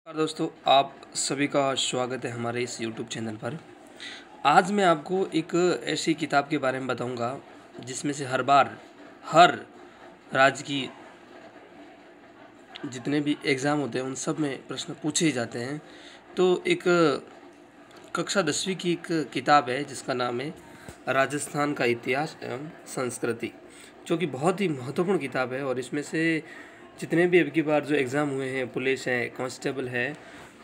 नमस्कार दोस्तों, आप सभी का स्वागत है हमारे इस YouTube चैनल पर। आज मैं आपको एक ऐसी किताब के बारे में बताऊंगा जिसमें से हर बार हर राज्य की जितने भी एग्ज़ाम होते हैं उन सब में प्रश्न पूछे ही जाते हैं। तो एक कक्षा 10वीं की एक किताब है जिसका नाम है राजस्थान का इतिहास एवं संस्कृति, जो कि बहुत ही महत्वपूर्ण किताब है। और इसमें से जितने भी अब की बार जो एग्ज़ाम हुए हैं, पुलिस है, कांस्टेबल है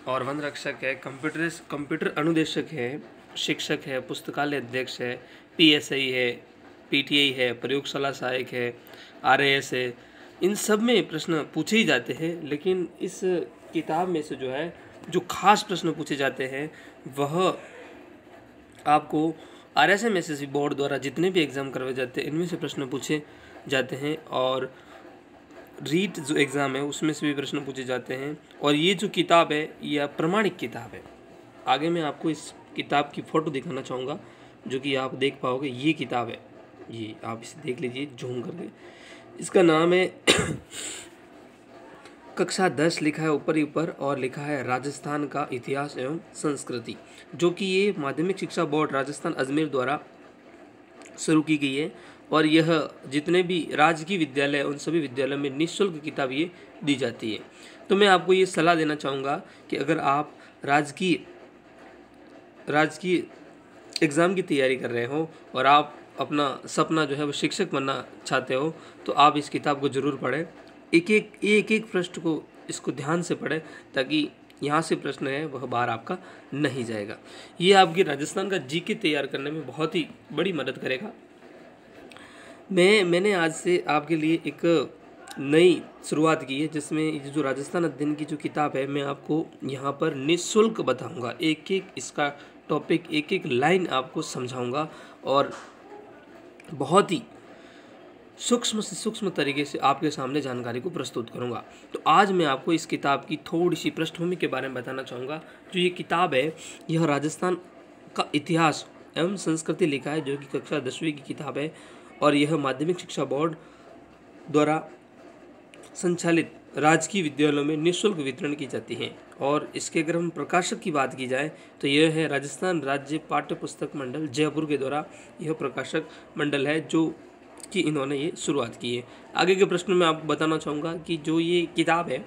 और वन रक्षक है, कंप्यूटर अनुदेशक है, शिक्षक है, पुस्तकालय अध्यक्ष है, पीएसआई है, पीटीआई है, प्रयोगशाला सहायक है, आरएएस है, इन सब में प्रश्न पूछे ही जाते हैं। लेकिन इस किताब में से जो खास प्रश्न पूछे जाते हैं वह आपको आरएसएमएसएसबी बोर्ड द्वारा जितने भी एग्ज़ाम करवाए जाते हैं इनमें से प्रश्न पूछे जाते हैं। और रीट जो एग्ज़ाम है उसमें से भी प्रश्न पूछे जाते हैं। और ये जो किताब है यह प्रमाणिक किताब है। आगे मैं आपको इस किताब की फ़ोटो दिखाना चाहूँगा जो कि आप देख पाओगे। ये किताब है, ये आप इसे देख लीजिए जूम करके। इसका नाम है कक्षा 10 लिखा है ऊपर ही ऊपर, और लिखा है राजस्थान का इतिहास एवं संस्कृति, जो कि ये माध्यमिक शिक्षा बोर्ड राजस्थान अजमेर द्वारा शुरू की गई है। और यह जितने भी राजकीय विद्यालय उन सभी विद्यालयों में निःशुल्क किताब ये दी जाती है। तो मैं आपको ये सलाह देना चाहूँगा कि अगर आप राजकीय एग्ज़ाम की तैयारी कर रहे हो और आप अपना सपना वो शिक्षक बनना चाहते हो, तो आप इस किताब को ज़रूर पढ़ें। एक एक प्रश्न को इसको ध्यान से पढ़ें ताकि यहाँ से प्रश्न है वह बाहर आपका नहीं जाएगा। ये आपकी राजस्थान का जीके तैयार करने में बहुत ही बड़ी मदद करेगा। मैंने आज से आपके लिए एक नई शुरुआत की है जिसमें जो राजस्थान अध्ययन की जो किताब है मैं आपको यहाँ पर निःशुल्क बताऊँगा। एक एक इसका टॉपिक, एक एक लाइन आपको समझाऊँगा और बहुत ही सूक्ष्म से सूक्ष्म तरीके से आपके सामने जानकारी को प्रस्तुत करूंगा। तो आज मैं आपको इस किताब की थोड़ी सी पृष्ठभूमि के बारे में बताना चाहूँगा। जो ये किताब है यह राजस्थान का इतिहास एवं संस्कृति लिखा है, जो कि कक्षा 10वीं की किताब है। और यह माध्यमिक शिक्षा बोर्ड द्वारा संचालित राजकीय विद्यालयों में निःशुल्क वितरण की जाती है। और इसके अगर हम प्रकाशक की बात की जाए तो यह है राजस्थान राज्य पाठ्य पुस्तक मंडल जयपुर के द्वारा यह प्रकाशक मंडल है जो कि इन्होंने ये शुरुआत की है। आगे के प्रश्न में आपको बताना चाहूँगा कि जो ये किताब है,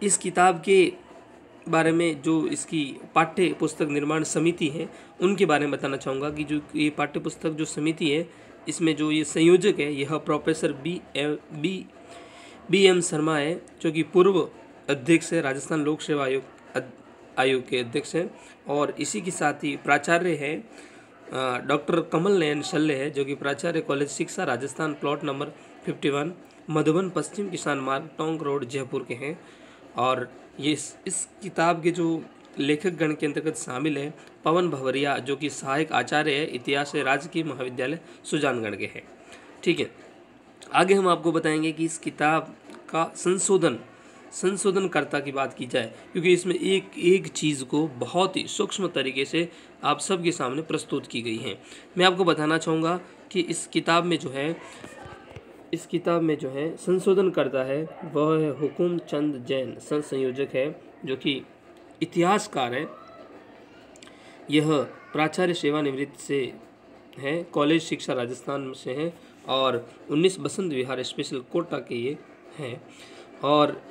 इस किताब के बारे में जो इसकी पाठ्य पुस्तक निर्माण समिति है उनके बारे में बताना चाहूँगा कि जो ये पाठ्य पुस्तक जो समिति है इसमें जो ये संयोजक है यह प्रोफेसर बी एम शर्मा है, जो कि पूर्व अध्यक्ष है, राजस्थान लोक सेवा आयोग के अध्यक्ष हैं। और इसी के साथ ही प्राचार्य है डॉक्टर कमल नयन शल्ले है, जो कि प्राचार्य कॉलेज शिक्षा राजस्थान, प्लॉट नंबर 51, मधुबन, पश्चिम किसान मार्ग, टोंक रोड, जयपुर के हैं। और ये इस किताब के जो लेखक गण के अंतर्गत शामिल है पवन भवरिया, जो कि सहायक आचार्य है इतिहास राजकीय महाविद्यालय सुजानगढ़ के हैं। ठीक है, आगे हम आपको बताएंगे कि इस किताब का संशोधनकर्ता की बात की जाए, क्योंकि इसमें एक एक चीज़ को बहुत ही सूक्ष्म तरीके से आप सबके सामने प्रस्तुत की गई है। मैं आपको बताना चाहूँगा कि इस किताब में जो है संशोधनकर्ता है वह है हुकुम चंद जैन, संयोजक है, जो कि इतिहासकार है। यह प्राचार्य सेवानिवृत्त से है, कॉलेज शिक्षा राजस्थान से है और 19 बसंत विहार स्पेशल कोटा के ये हैं। और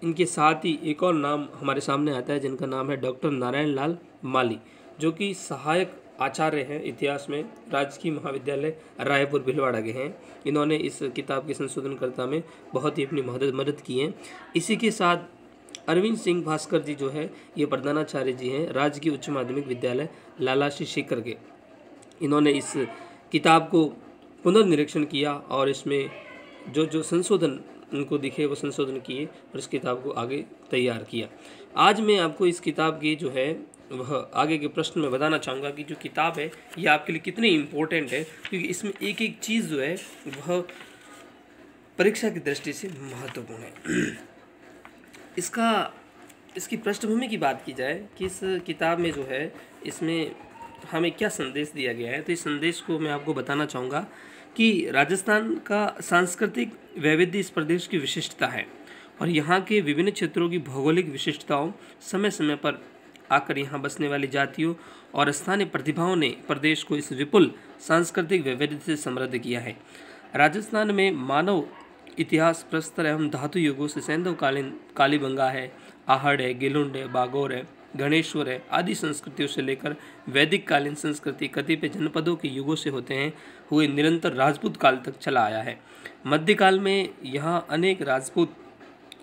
इनके साथ ही एक और नाम हमारे सामने आता है जिनका नाम है डॉक्टर नारायण लाल माली, जो कि सहायक आचार्य हैं इतिहास में राजकीय महाविद्यालय रायपुर भिलवाड़ा के हैं। इन्होंने इस किताब के संशोधनकर्ता में बहुत ही अपनी मदद की है। इसी के साथ अरविंद सिंह भास्कर जी जो है ये प्रधानाचार्य जी हैं राजकीय उच्च माध्यमिक विद्यालय लालाश्री शेखर के। इन्होंने इस किताब को पुनर्निरीक्षण किया और इसमें जो संशोधन उनको दिखे वो संशोधन किए और इस किताब को आगे तैयार किया। आज मैं आपको इस किताब की जो है वह आगे के प्रश्न में बताना चाहूँगा कि जो किताब है ये आपके लिए कितनी इम्पोर्टेंट है, क्योंकि इसमें एक एक चीज़ जो है वह परीक्षा की दृष्टि से महत्वपूर्ण है। इसकी पृष्ठभूमि की बात की जाए कि इस किताब में जो है इसमें हमें क्या संदेश दिया गया है, तो इस संदेश को मैं आपको बताना चाहूँगा कि राजस्थान का सांस्कृतिक वैविध्य इस प्रदेश की विशिष्टता है और यहाँ के विभिन्न क्षेत्रों की भौगोलिक विशिष्टताओं, समय समय पर आकर यहाँ बसने वाली जातियों और स्थानीय प्रतिभाओं ने प्रदेश को इस विपुल सांस्कृतिक वैविध्य से समृद्ध किया है। राजस्थान में मानव इतिहास प्रस्तर एवं धातु युगों से सैंधवकालीन कालीबंगा है, आहड़ है, गिलुंड है, बागोर है, गणेश्वर है आदि संस्कृतियों से लेकर वैदिक कालीन संस्कृति कतिपय जनपदों के युगों से होते हैं हुए निरंतर राजपूत काल तक चला आया है। मध्यकाल में यहाँ अनेक राजपूत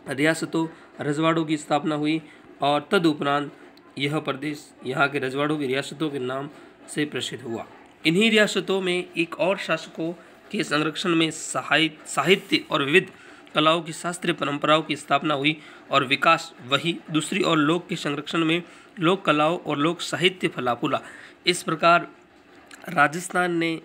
रियासतों रजवाड़ों की स्थापना हुई और तदुपरांत यह प्रदेश यहाँ के रजवाड़ों की रियासतों के नाम से प्रसिद्ध हुआ। इन्हीं रियासतों में एक और शासकों के संरक्षण में साहित्य और विविध कलाओं की शास्त्रीय परंपराओं की स्थापना हुई और विकास वही दूसरी और लोक के संरक्षण में लोक कलाओं और लोक साहित्य फला फूला। इस प्रकार राजस्थान ने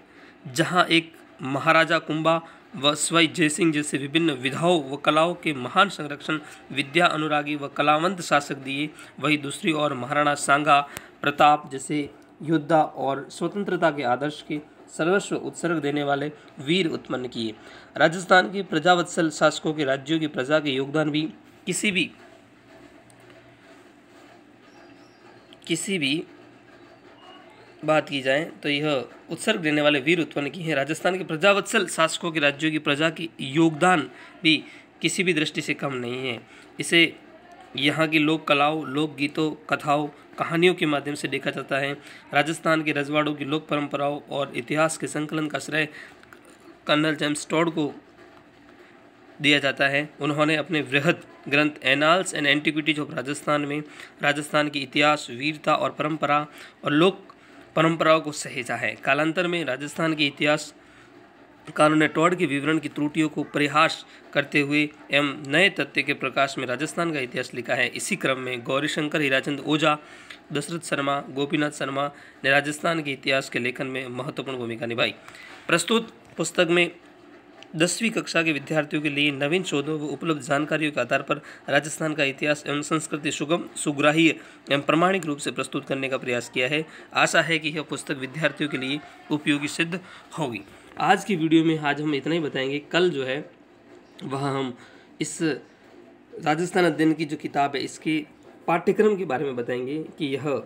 जहाँ एक महाराजा कुंभा व सवाई जयसिंह जैसे विभिन्न विधाओं व कलाओं के महान संरक्षण विद्या अनुरागी व कलावंत शासक दिए, वही दूसरी ओर महाराणा सांगा प्रताप जैसे योद्धा और स्वतंत्रता के आदर्श के सर्वस्व उत्सर्ग देने वाले वीर उत्पन्न किए। राजस्थान के प्रजावत्सल शासकों के राज्यों की प्रजा के योगदान भी किसी भी बात की जाए तो यह उत्सर्ग देने वाले वीर उत्पन्न किए हैं। राजस्थान के प्रजावत्सल शासकों के राज्यों की प्रजा की योगदान भी किसी भी दृष्टि से कम नहीं है। इसे यहाँ की लोक कलाओं, लोक गीतों, कथाओं, कहानियों के माध्यम से देखा जाता है। राजस्थान के रजवाड़ों की लोक परंपराओं और इतिहास के संकलन का श्रेय कर्नल जेम्स टॉड को दिया जाता है। उन्होंने अपने वृहद ग्रंथ annals and antiquities of Rajasthan में राजस्थान की इतिहास, वीरता और परंपरा और लोक परंपराओं को सहेजा है। कालांतर में राजस्थान के इतिहास कानून टॉड के विवरण की त्रुटियों को परिहास करते हुए एवं नए तथ्य के प्रकाश में राजस्थान का इतिहास लिखा है। इसी क्रम में गौरीशंकर हीराचंद ओझा, दशरथ शर्मा, गोपीनाथ शर्मा ने राजस्थान के इतिहास के लेखन में महत्वपूर्ण भूमिका निभाई। प्रस्तुत पुस्तक में 10वीं कक्षा के विद्यार्थियों के लिए नवीन शोधों व उपलब्ध जानकारियों के आधार पर राजस्थान का इतिहास एवं संस्कृति सुगम, सुग्राह्य एवं प्रमाणिक रूप से प्रस्तुत करने का प्रयास किया है। आशा है कि यह पुस्तक विद्यार्थियों के लिए उपयोगी सिद्ध होगी। आज की वीडियो में आज हम इतना ही बताएंगे। कल जो है वह हम इस राजस्थान अध्ययन की जो किताब है इसके पाठ्यक्रम के बारे में बताएंगे कि यह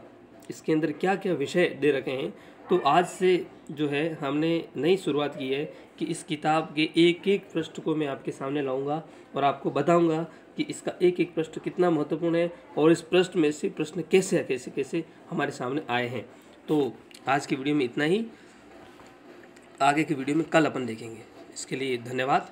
इसके अंदर क्या क्या विषय दे रखे हैं। तो आज से जो है हमने नई शुरुआत की है कि इस किताब के एक एक पृष्ठ को मैं आपके सामने लाऊंगा और आपको बताऊंगा कि इसका एक एक पृष्ठ कितना महत्वपूर्ण है और इस पृष्ठ में से प्रश्न कैसे हमारे सामने आए हैं। तो आज की वीडियो में इतना ही। आगे की वीडियो में कल अपन देखेंगे। इसके लिए धन्यवाद।